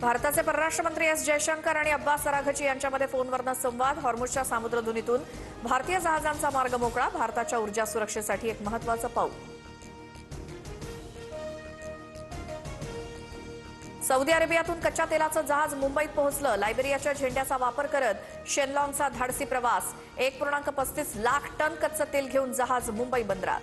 भारताचे परराष्ट्र मंत्री एस जयशंकर आणि अब्बास अराघची यांच्यामध्ये फोनवरनं संवाद. हॉर्मुझच्या सामुद्रधुनीतून भारतीय जहाजांचा मार्ग मोकळा. भारताच्या ऊर्जा सुरक्षेसाठी एक महत्त्वाचं पाऊल. सौदी अरेबियातून कच्च्या तेलाचं जहाज मुंबईत पोहोचलं. लायबेरियाच्या झेंड्याचा वापर करत शेनलॉंगचा धाडसी प्रवास. 1.35 लाख टन कच्चं तेल घेऊन जहाज मुंबई बंदरात.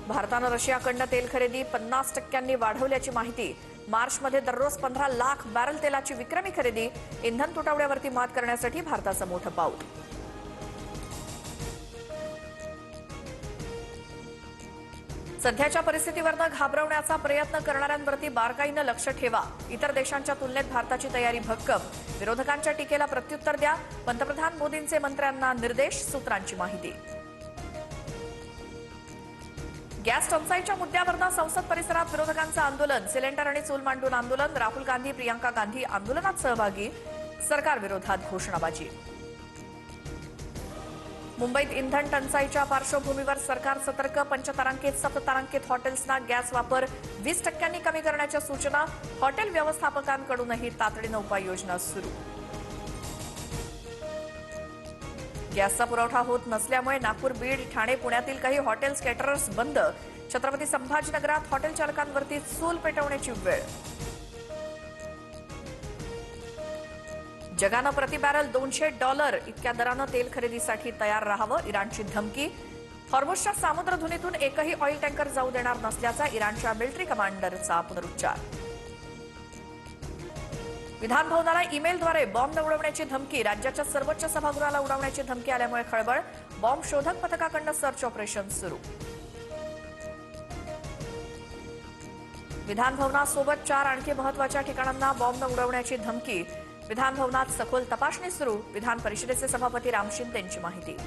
भारतानं रशियाकडनं तेल खरेदी 50% वाढवल्याची माहिती. मार्चमध्ये दररोज 15 लाख बॅरल तेलाची विक्रमी खरेदी. इंधन तुटवड्यावरती मात करण्यासाठी भारताचं मोठं पाऊल. सध्याच्या परिस्थितीवरनं घाबरवण्याचा प्रयत्न करणाऱ्यांवरती बारकाईनं लक्ष ठेवा. इतर देशांच्या तुलनेत भारताची तयारी भक्कम. विरोधकांच्या टीकेला प्रत्युत्तर द्या. पंतप्रधान मोदींचे मंत्र्यांना निर्देश. सूत्रांची माहिती. गॅस टंचाईच्या मुद्द्यावरनं संसद परिसरात विरोधकांचं आंदोलन. सिलेंडर आणि चूल मांडून आंदोलन. राहुल गांधी, प्रियंका गांधी आंदोलनात सहभागी. सरकारविरोधात घोषणाबाजी. मुंबईत इंधन टंचाईच्या पार्श्वभूमीवर सरकार सतर्क. पंचतारांकित सप्ततारांकित हॉटेल्सना गॅस वापर 20% कमी करण्याच्या सूचना. हॉटेल व्यवस्थापकांकडूनही तातडीनं उपाययोजना सुरू. गॅसचा पुरवठा होत नसल्यामुळे नागपूर, बीड, ठाणे, पुण्यातील काही हॉटेल्स, केटरर्स बंद. छत्रपती संभाजीनगरात हॉटेल चालकांवरती चूल पेटवण्याची वेळ. जगानं प्रति बॅरल $200 इतक्या दरानं तेल खरेदीसाठी तयार राहावं. इराणची धमकी. हॉर्मुझच्या सामुद्रधुनीतून एकही ऑइल टँकर जाऊ देणार नसल्याचा इराणच्या मिलिटरी कमांडरचा पुनरुच्चार. विधान भवनाला ईमेलद्वारे बॉम्ब उडवण्याची धमकी. राज्याच्या सर्वोच्च सभागृहाला उडवण्याची धमकी आल्यामुळे खळबळ. बॉम्ब शोधक पथकाकडून सर्च ऑपरेशन सुरू. विधान भवनासोबत 4 आणखी महत्त्वाच्या ठिकाणांना बॉम्ब उडवण्याची धमकी. विधान भवनात सखोल तपासणी सुरू. विधान परिषदेचे सभापती राम शिंदेंची माहिती.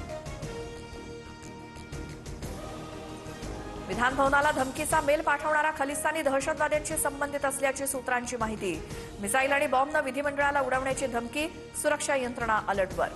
विधान भवनाला धमकीचा मेल पाठवणारा खलिस्तानी दहशतवाद्यांशी संबंधित असल्याची सूत्रांची माहिती. मिसाईल आणि बॉम्बनं विधिमंडळाला उडवण्याची धमकी. सुरक्षा यंत्रणा अलर्टवर.